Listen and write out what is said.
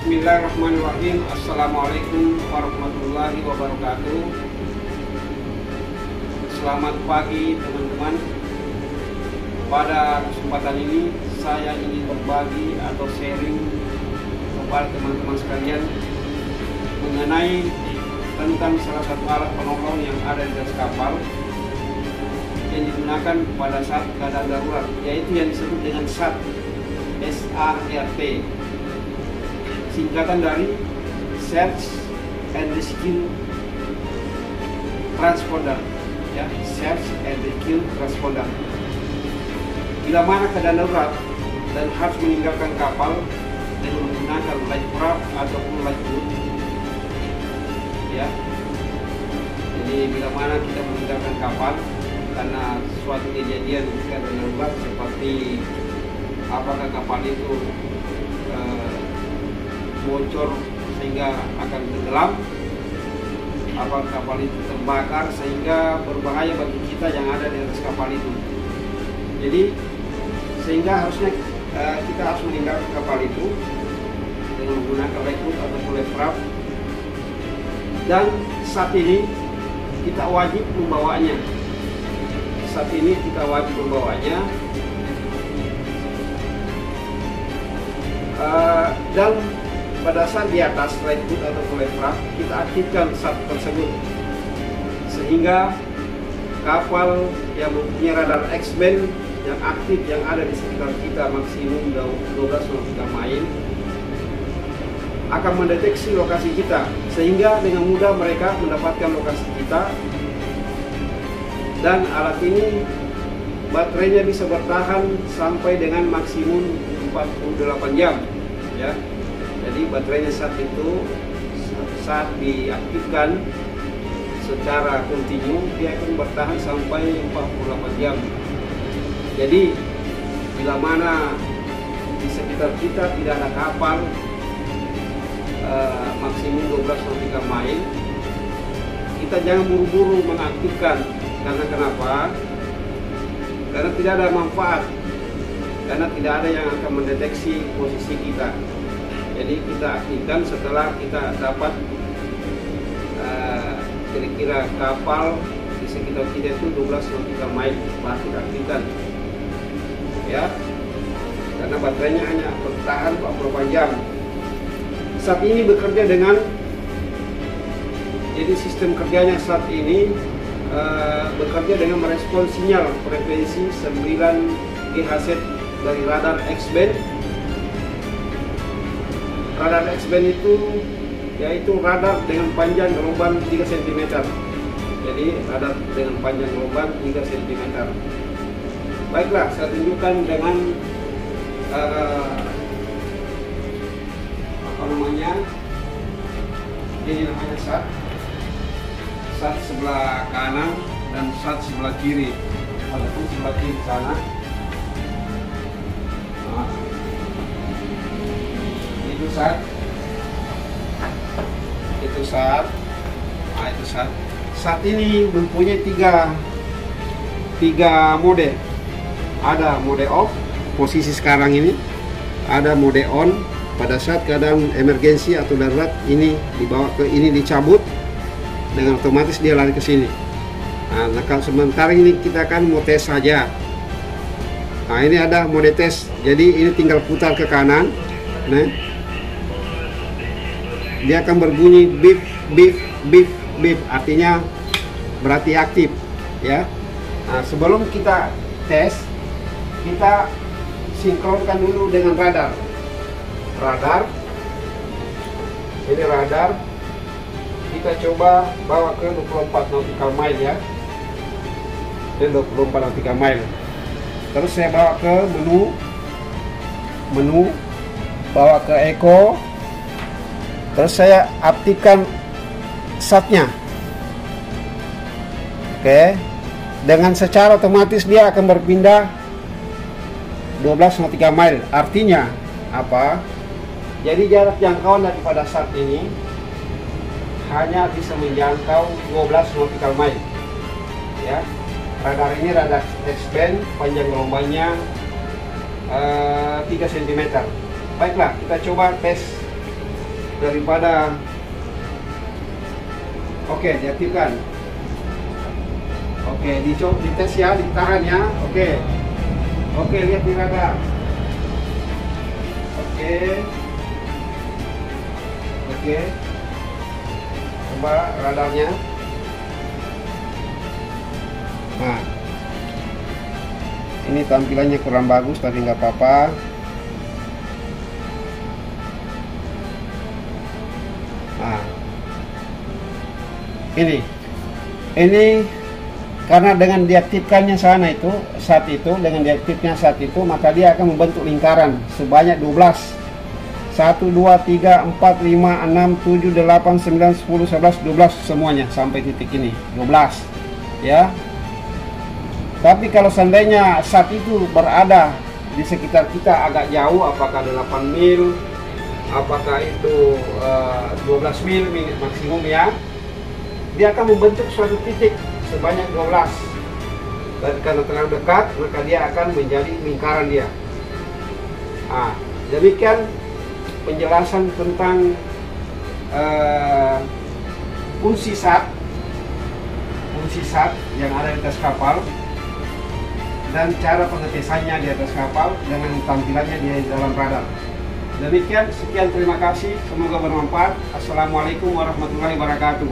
Bismillahirrahmanirrahim. Assalamualaikum warahmatullahi wabarakatuh. Selamat pagi teman-teman. Pada kesempatan ini saya ingin berbagi atau sharing kepada teman-teman sekalian mengenai tentang salah satu alat penolong yang ada di atas kapal yang digunakan pada saat keadaan darurat, yaitu yang disebut dengan SART, SART, singkatan dari Search and Rescue Transponder, ya, Search and Rescue Transponder. Bila mana keadaan darurat dan harus meninggalkan kapal dengan menggunakan life raft ataupun lifeboat, ya. Jadi bila mana kita meninggalkan kapal karena suatu kejadian keadaan darurat seperti apakah kapal itu bocor sehingga akan tenggelam, apakah kapal itu terbakar sehingga berbahaya bagi kita yang ada di atas kapal itu. Jadi sehingga harusnya kita harus meninggalkan kapal itu dengan menggunakan lifeboat atau life raft, dan saat ini kita wajib membawanya. Dan pada saat di atas lifeboat atau life raft kita aktifkan SART tersebut sehingga kapal yang mempunyai radar X-band yang aktif yang ada di sekitar kita maksimum 12 nautical mile akan mendeteksi lokasi kita, sehingga dengan mudah mereka mendapatkan lokasi kita. Dan alat ini baterainya bisa bertahan sampai dengan maksimum 48 jam, ya. Jadi baterainya saat diaktifkan secara kontinu dia akan bertahan sampai 48 jam. Jadi bila mana di sekitar kita tidak ada kapal maksimum 12 nautical mile, kita jangan buru-buru mengaktifkan. Karena kenapa? Karena tidak ada manfaat, karena tidak ada yang akan mendeteksi posisi kita. Jadi kita aktifkan setelah kita dapat kira-kira kapal di sekitar kita itu 12 nautical mile, baru kita aktifkan, ya, karena baterainya hanya bertahan 44 jam. Saat ini bekerja dengan, jadi sistem kerjanya saat ini bekerja dengan merespons sinyal frekuensi 9 GHz dari radar X-band. Radar X-band itu yaitu radar dengan panjang gelombang 3 cm. Jadi radar dengan panjang gelombang 3 cm. Baiklah, saya tunjukkan dengan ini namanya SART sebelah kanan dan SART sebelah kiri, ataupun sebelah kiri sana. Nah, itu SART. Nah, itu SART. SART ini mempunyai tiga mode. Ada mode off, posisi sekarang ini. Ada mode on, pada saat keadaan emergensi atau darurat ini dibawa ke ini, dicabut, dengan otomatis dia lari ke sini. Nah, kalau sementara ini kita akan mau tes saja. Nah, ini ada mode tes. Jadi ini tinggal putar ke kanan. Nah, dia akan berbunyi beep beep beep beep, artinya berarti aktif, ya. Nah, sebelum kita tes, kita sinkronkan dulu dengan radar. Ini radar. Kita coba bawa ke 24 nautical mile, ya. Dan 24 nautical mile. Terus saya bawa ke menu, bawa ke eco. Terus saya aktifkan SART-nya. Oke. Dengan secara otomatis dia akan berpindah 12 nautical mile. Artinya apa? Jadi jarak jangkauan daripada SART ini hanya bisa menjangkau 12 nautical mile, ya. Radar ini radar X-band, panjang gelombangnya 3 cm. Baiklah, kita coba tes daripada. Oke, diaktifkan. Oke, dites ya, ditahan ya. Oke, lihat di radar. Oke, coba radarnya. Nah, ini tampilannya kurang bagus tapi nggak apa-apa. Nah, ini karena dengan diaktifkannya saat itu dengan diaktifnya saat itu, maka dia akan membentuk lingkaran sebanyak 12. 1, 2, 3, 4, 5, 6, 7, 8, 9, 10, 11, 12 semuanya sampai titik ini 12 ya. Tapi kalau seandainya saat itu berada di sekitar kita agak jauh, apakah 8 mil, apakah itu 12 mil maksimum ya, dia akan membentuk suatu titik sebanyak 12. Dan karena terlalu dekat, maka dia akan menjadi lingkaran dia. Nah, demikian penjelasan tentang fungsi SAT yang ada di atas kapal dan cara pengetesannya di atas kapal dengan tampilannya di dalam radar. Demikian, sekian, terima kasih, semoga bermanfaat. Assalamualaikum warahmatullahi wabarakatuh.